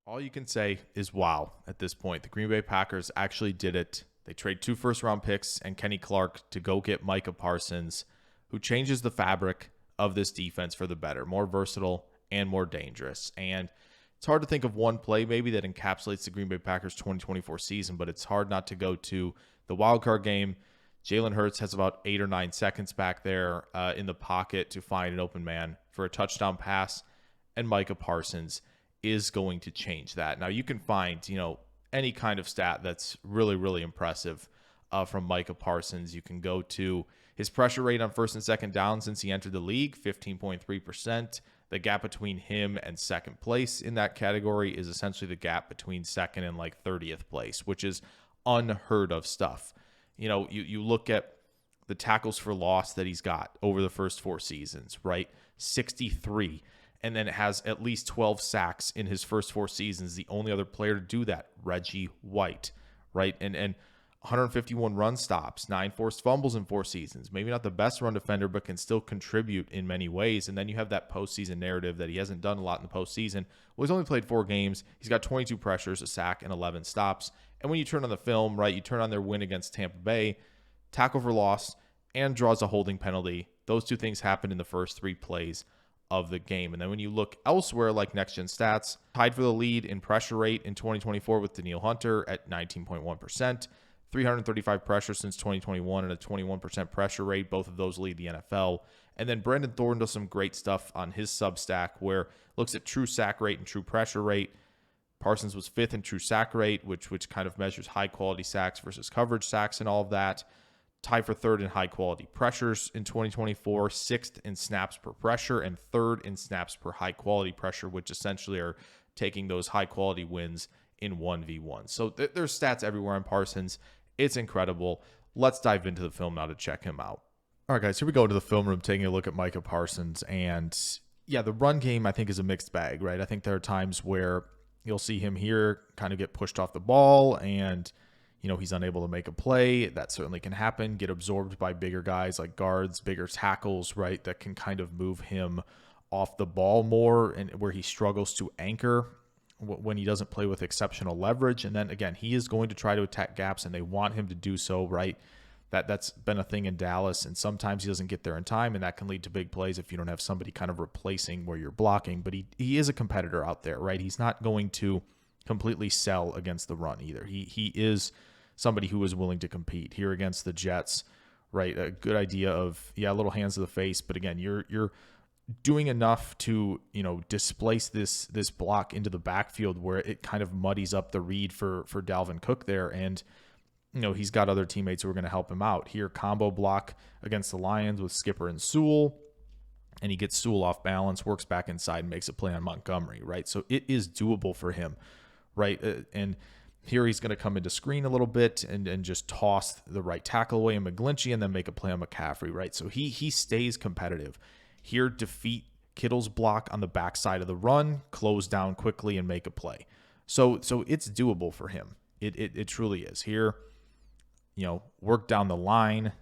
All you can say is wow at this point. The Green Bay Packers actually did it. They trade 2 first-round picks and Kenny Clark to go get Micah Parsons, who changes the fabric of this defense for the better, more versatile and more dangerous. And it's hard to think of one play maybe that encapsulates the Green Bay Packers 2024 season, but it's hard not to go to the wildcard game. Jalen Hurts has about 8 or 9 seconds back there in the pocket to find an open man for a touchdown pass, and Micah Parsons is going to change that. Now, you can find, any kind of stat that's really, really impressive from Micah Parsons. You can go to his pressure rate on first and second down since he entered the league, 15.3%. The gap between him and second place in that category is essentially the gap between second and 30th place, which is unheard of stuff. You look at the tackles for loss that he's got over the first 4 seasons, right? 63. And then it has at least 12 sacks in his first 4 seasons. The only other player to do that, Reggie White, right? And 151 run stops, 9 forced fumbles in 4 seasons. Maybe not the best run defender, but can still contribute in many ways. And then you have that postseason narrative that he hasn't done a lot in the postseason. Well, he's only played 4 games. He's got 22 pressures, a sack, and 11 stops. And when you turn on the film, right, you turn on their win against Tampa Bay, tackle for loss, and draws a holding penalty. Those 2 things happened in the first 3 plays of the game. And then when you look elsewhere, like Next Gen Stats, tied for the lead in pressure rate in 2024 with Danielle Hunter at 19.1%, 335 pressures since 2021 and a 21% pressure rate. Both of those lead the NFL. And then Brendan Thorne does some great stuff on his Substack where looks at true sack rate and true pressure rate. Parsons was 5th in true sack rate, which kind of measures high quality sacks versus coverage sacks and all of that. Tied for 3rd in high-quality pressures in 2024, 6th in snaps per pressure, and 3rd in snaps per high-quality pressure, which essentially are taking those high-quality wins in 1v1. So there's stats everywhere on Parsons. It's incredible. Let's dive into the film now to check him out. All right, guys, here we go into the film room taking a look at Micah Parsons. And, yeah, the run game, I think, is a mixed bag, right? I think there are times where you'll see him here kind of get pushed off the ball and he's unable to make a play. That certainly can happen. Get absorbed by bigger guys like guards, bigger tackles, right? That can kind of move him off the ball more and where he struggles to anchor when he doesn't play with exceptional leverage. And then again, he is going to try to attack gaps and they want him to do so, right? That's been a thing in Dallas. And sometimes he doesn't get there in time and that can lead to big plays if you don't have somebody kind of replacing where you're blocking. But he is a competitor out there, right? He's not going to completely sell against the run either. He is somebody who is willing to compete here against the Jets, right? A good idea of, a little hands to the face. But again, you're doing enough to, displace this block into the backfield where it kind of muddies up the read for Dalvin Cook there. And, he's got other teammates who are going to help him out. Here, combo block against the Lions with Skipper and Sewell. And he gets Sewell off balance, works back inside, and makes a play on Montgomery, right? So it is doable for him, right? And here he's going to come into screen a little bit and just toss the right tackle away in McGlinchey and then make a play on McCaffrey, right? So he stays competitive. Here, defeat Kittle's block on the backside of the run, close down quickly and make a play. So it's doable for him. It truly is. Here, work down the line,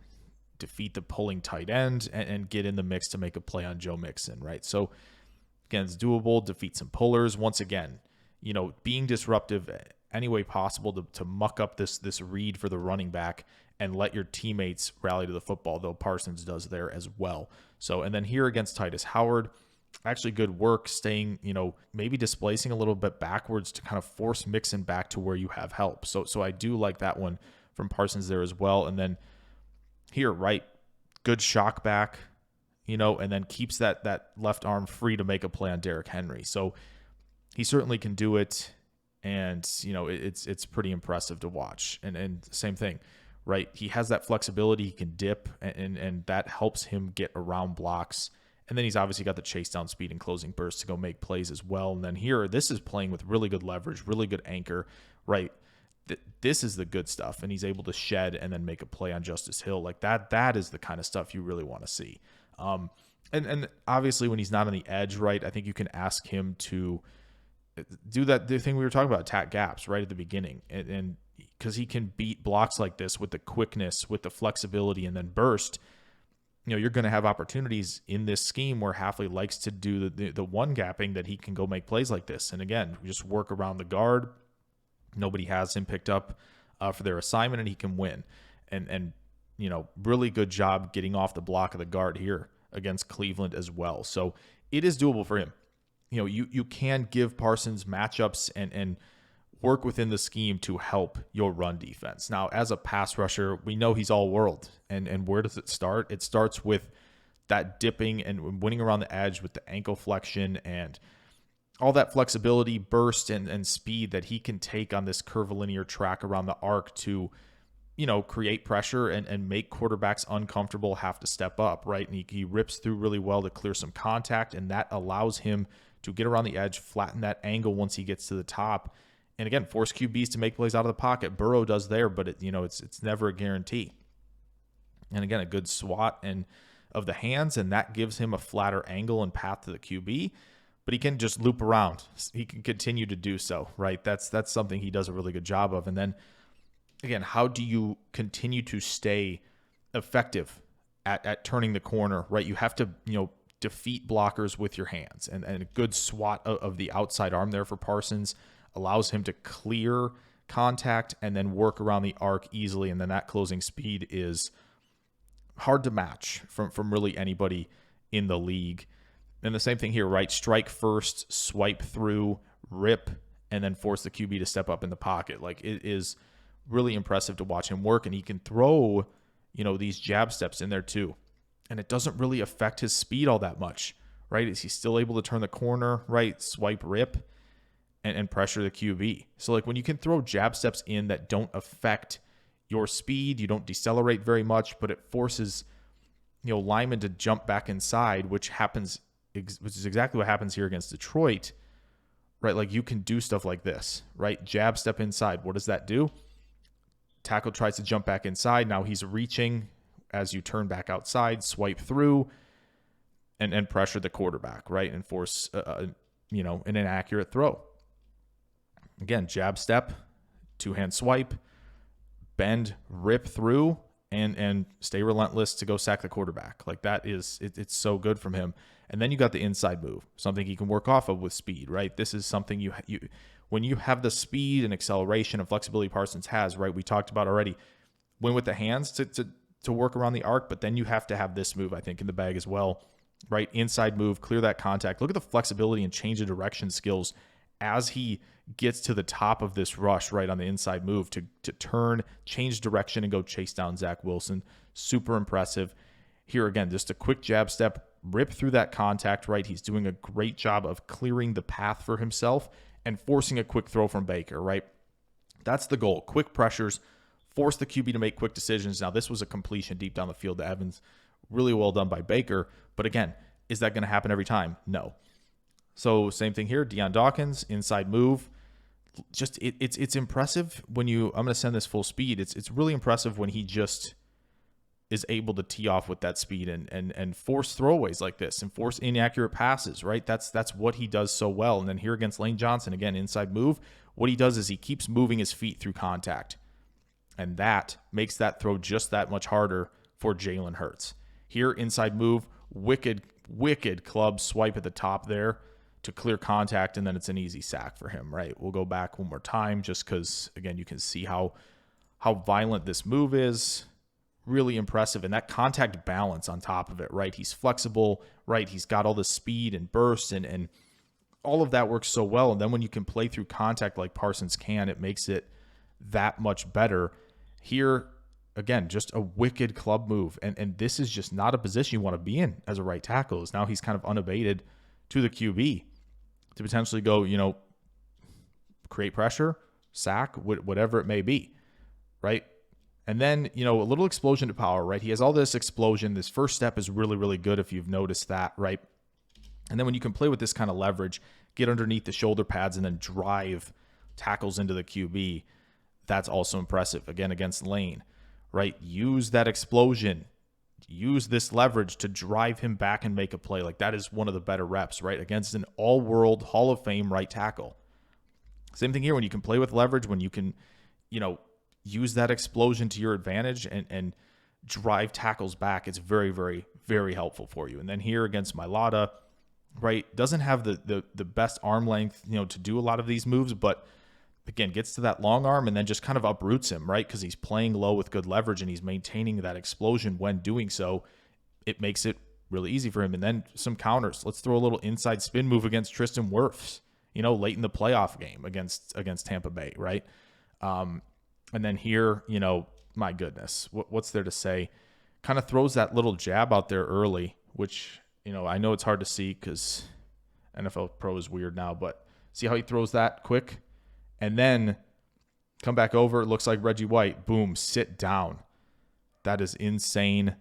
defeat the pulling tight end and get in the mix to make a play on Joe Mixon, right? So again, it's doable, defeat some pullers. Once again, being disruptive any way possible to muck up this read for the running back and let your teammates rally to the football, though Parsons does there as well. So, and then here against Titus Howard, actually good work staying, maybe displacing a little bit backwards to kind of force Mixon back to where you have help. So I do like that one from Parsons there as well. And then here, right, good shock back, and then keeps that left arm free to make a play on Derrick Henry. So he certainly can do it. And, it's pretty impressive to watch. And same thing, right? He has that flexibility. He can dip, and that helps him get around blocks. And then he's obviously got the chase down speed and closing burst to go make plays as well. And then here, this is playing with really good leverage, really good anchor, right? This is the good stuff. And he's able to shed and then make a play on Justice Hill. Like that is the kind of stuff you really want to see. And obviously when he's not on the edge, right, I think you can ask him to do the thing we were talking about, attack gaps right at the beginning. And because he can beat blocks like this with the quickness, with the flexibility, and then burst. you're going to have opportunities in this scheme where Hafley likes to do the one gapping that he can go make plays like this. And again, just work around the guard. Nobody has him picked up for their assignment, and he can win. And really good job getting off the block of the guard here against Cleveland as well. So it is doable for him. You can give Parsons matchups and work within the scheme to help your run defense. Now, as a pass rusher, we know he's all world. And where does it start? It starts with that dipping and winning around the edge with the ankle flexion and all that flexibility, burst, and speed that he can take on this curvilinear track around the arc to, create pressure and make quarterbacks uncomfortable, have to step up, right? And he rips through really well to clear some contact, and that allows him to get around the edge, flatten that angle once he gets to the top, and again, force QBs to make plays out of the pocket. Burrow does there, but it's never a guarantee. And again, a good swat of the hands, and that gives him a flatter angle and path to the QB. But he can just loop around. He can continue to do so, right? That's something he does a really good job of. And then, again, how do you continue to stay effective at turning the corner, right? You have to, defeat blockers with your hands. And a good swat of the outside arm there for Parsons allows him to clear contact and then work around the arc easily. And then that closing speed is hard to match from really anybody in the league. And the same thing here, right? Strike first, swipe through, rip, and then force the QB to step up in the pocket. Like, it is really impressive to watch him work, and he can throw, these jab steps in there too. And it doesn't really affect his speed all that much, right? Is he still able to turn the corner, right? Swipe, rip, and pressure the QB. So like when you can throw jab steps in that don't affect your speed, you don't decelerate very much, but it forces, linemen to jump back inside, which is exactly what happens here against Detroit, right? Like you can do stuff like this, right? Jab step inside. What does that do? Tackle tries to jump back inside. Now he's reaching as you turn back outside, swipe through, and pressure the quarterback, right? And force, an inaccurate throw. Again, jab step, two-hand swipe, bend, rip through, and stay relentless to go sack the quarterback. Like that is, it's so good from him. And then you got the inside move, something he can work off of with speed, right? This is something you when you have the speed and acceleration and flexibility Parsons has, right? We talked about already, win with the hands to work around the arc, but then you have to have this move, I think, in the bag as well, right? Inside move, clear that contact. Look at the flexibility and change of direction skills as he gets to the top of this rush, right, on the inside move to turn, change direction, and go chase down Zach Wilson. Super impressive. Here again, just a quick jab step, rip through that contact, right? He's doing a great job of clearing the path for himself and forcing a quick throw from Baker, right? That's the goal. Quick pressures, force the QB to make quick decisions. Now, this was a completion deep down the field to Evans. Really well done by Baker. But again, is that going to happen every time? No. So same thing here. Deion Dawkins, inside move. Just it's impressive when I'm going to send this full speed. It's really impressive when he just is able to tee off with that speed and force throwaways like this and force inaccurate passes, right? That's what he does so well. And then here against Lane Johnson, again, inside move. What he does is he keeps moving his feet through contact. And that makes that throw just that much harder for Jalen Hurts. Here, inside move, wicked club swipe at the top there to clear contact, and then it's an easy sack for him, right? We'll go back one more time just because, again, you can see how violent this move is. Really impressive. And that contact balance on top of it, right? He's flexible, right? He's got all the speed and burst and all of that works so well. And then when you can play through contact like Parsons can, it makes it that much better. Here, again, just a wicked club move. And this is just not a position you want to be in as a right tackle. Is now he's kind of unabated to the QB to potentially go, create pressure, sack, whatever it may be, right? And then, a little explosion to power, right? He has all this explosion. This first step is really, really good if you've noticed that, right? And then when you can play with this kind of leverage, get underneath the shoulder pads and then drive tackles into the QB, that's also impressive. Again, against Lane, right? Use that explosion. Use this leverage to drive him back and make a play. Like that is one of the better reps, right? Against an all-world Hall of Fame right tackle. Same thing here when you can play with leverage, when you can, use that explosion to your advantage and drive tackles back, it's very, very, very helpful for you. And then here against Mailata, right, doesn't have the best arm length, to do a lot of these moves, but again, gets to that long arm and then just kind of uproots him, right? Because he's playing low with good leverage and he's maintaining that explosion when doing so. It makes it really easy for him. And then some counters. Let's throw a little inside spin move against Tristan Wirfs, late in the playoff game against Tampa Bay, right? And then here, my goodness, what's there to say? Kind of throws that little jab out there early, which, I know it's hard to see because NFL Pro is weird now, but see how he throws that quick? And then come back over. It looks like Reggie White. Boom, sit down. That is insane.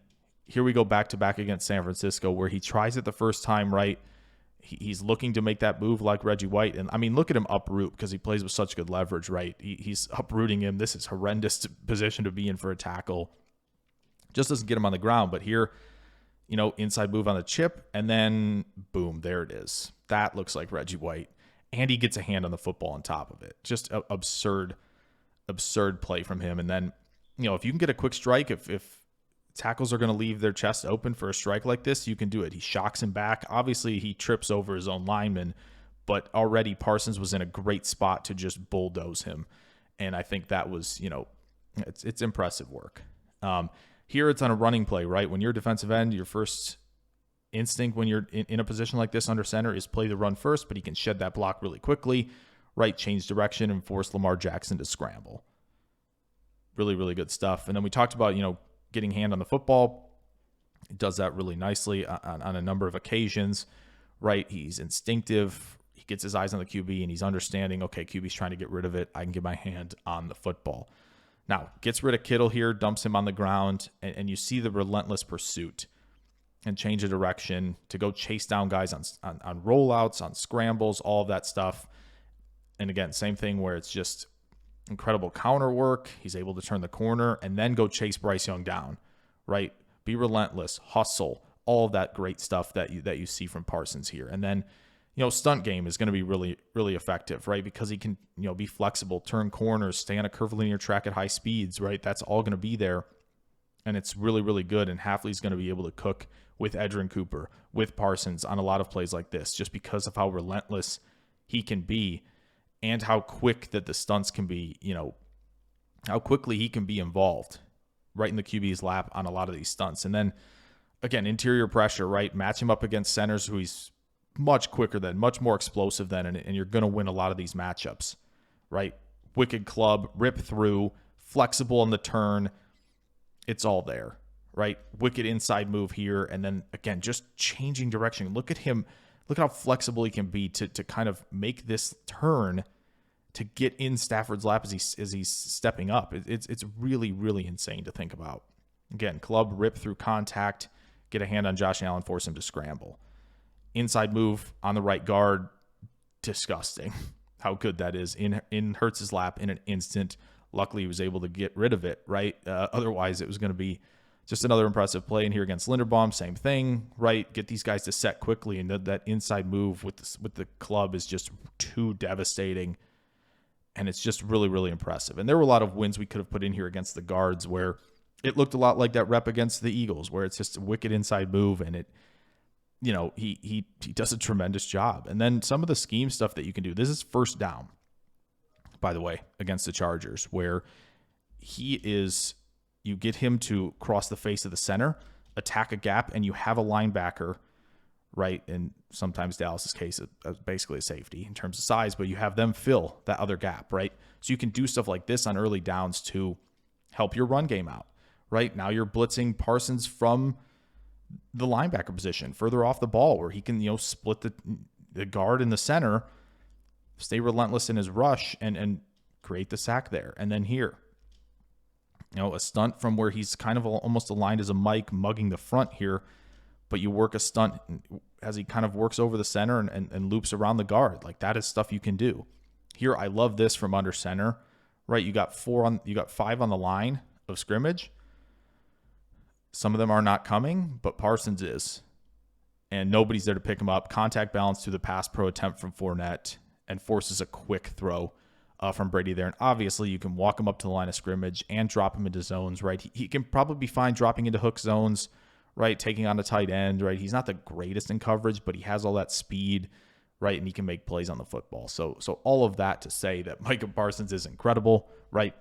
Here we go back to back against San Francisco where he tries it the first time, right? He's looking to make that move like Reggie White. And, I mean, look at him uproot because he plays with such good leverage, right? He's uprooting him. This is horrendous position to be in for a tackle. Just doesn't get him on the ground. But here, inside move on the chip. And then, boom, there it is. That looks like Reggie White. And he gets a hand on the football on top of it. Just absurd play from him. And then, if you can get a quick strike, if tackles are going to leave their chest open for a strike like this, you can do it. He shocks him back. Obviously, he trips over his own lineman, but already Parsons was in a great spot to just bulldoze him. And I think that was, it's impressive work. Here it's on a running play, right? When you're a defensive end, your first instinct when you're in a position like this under center is play the run first, but he can shed that block really quickly, right? Change direction and force Lamar Jackson to scramble. Really, really good stuff. And then we talked about, getting hand on the football. He does that really nicely on a number of occasions, right? He's instinctive. He gets his eyes on the QB and he's understanding, okay, QB's trying to get rid of it. I can get my hand on the football. Now, gets rid of Kittle here, dumps him on the ground, and you see the relentless pursuit and change of direction to go chase down guys on rollouts, on scrambles, all of that stuff. And again, same thing where it's just incredible counter work. He's able to turn the corner and then go chase Bryce Young down, right? Be relentless, hustle, all of that great stuff that you see from Parsons here. And then, stunt game is going to be really, really effective, right? Because he can, be flexible, turn corners, stay on a curvilinear track at high speeds, right? That's all going to be there. And it's really, really good. And Hafley's going to be able to cook with Edgerrin Cooper, with Parsons on a lot of plays like this, just because of how relentless he can be and how quick that the stunts can be, how quickly he can be involved right in the QB's lap on a lot of these stunts. And then, again, interior pressure, right? Match him up against centers who he's much quicker than, much more explosive than, and you're going to win a lot of these matchups, right? Wicked club, rip through, flexible on the turn. It's all there, right? Wicked inside move here. And then, again, just changing direction. Look at him. Look at how flexible he can be to kind of make this turn to get in Stafford's lap as he's stepping up. It's really, really insane to think about. Again, club, rip through contact, get a hand on Josh Allen, force him to scramble. Inside move on the right guard, disgusting. How good that is in Hurts's lap in an instant. Luckily, he was able to get rid of it, right? Otherwise, it was going to be just another impressive play. And here against Linderbaum, same thing, right? Get these guys to set quickly, and that inside move with the club is just too devastating. And it's just really, really impressive. And there were a lot of wins we could have put in here against the guards where it looked a lot like that rep against the Eagles, where it's just a wicked inside move, and it, he does a tremendous job. And then some of the scheme stuff that you can do. This is first down, by the way, against the Chargers, where you get him to cross the face of the center, attack a gap, and you have a linebacker, right? In sometimes Dallas's case, it's basically a safety in terms of size, but you have them fill that other gap, right? So you can do stuff like this on early downs to help your run game out, right? Now you're blitzing Parsons from the linebacker position further off the ball where he can, split the guard in the center, stay relentless in his rush and create the sack there. And then here, a stunt from where he's kind of almost aligned as a Mike mugging the front here, but you work a stunt as he kind of works over the center and loops around the guard. Like, that is stuff you can do. Here, I love this from under center, right? You got 5 on the line of scrimmage. Some of them are not coming, but Parsons is. And nobody's there to pick him up. Contact balance through the pass pro attempt from Fournette and forces a quick throw from Brady there. And obviously, you can walk him up to the line of scrimmage and drop him into zones, right? He can probably be fine dropping into hook zones, right? Taking on a tight end, right? He's not the greatest in coverage, but he has all that speed, right? And he can make plays on the football. So all of that to say that Micah Parsons is incredible, right?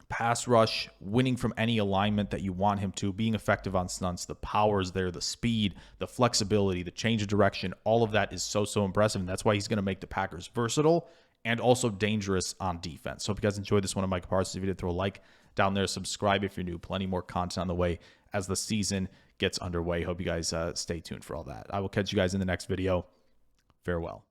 Pass rush, winning from any alignment that you want him to, being effective on stunts, the power is there, the speed, the flexibility, the change of direction, all of that is so impressive. And that's why he's going to make the Packers versatile and also dangerous on defense. So if you guys enjoyed this one of Micah Parsons, if you did, throw a like down there, subscribe if you're new. Plenty more content on the way as the season gets underway. Hope you guys stay tuned for all that. I will catch you guys in the next video. Farewell.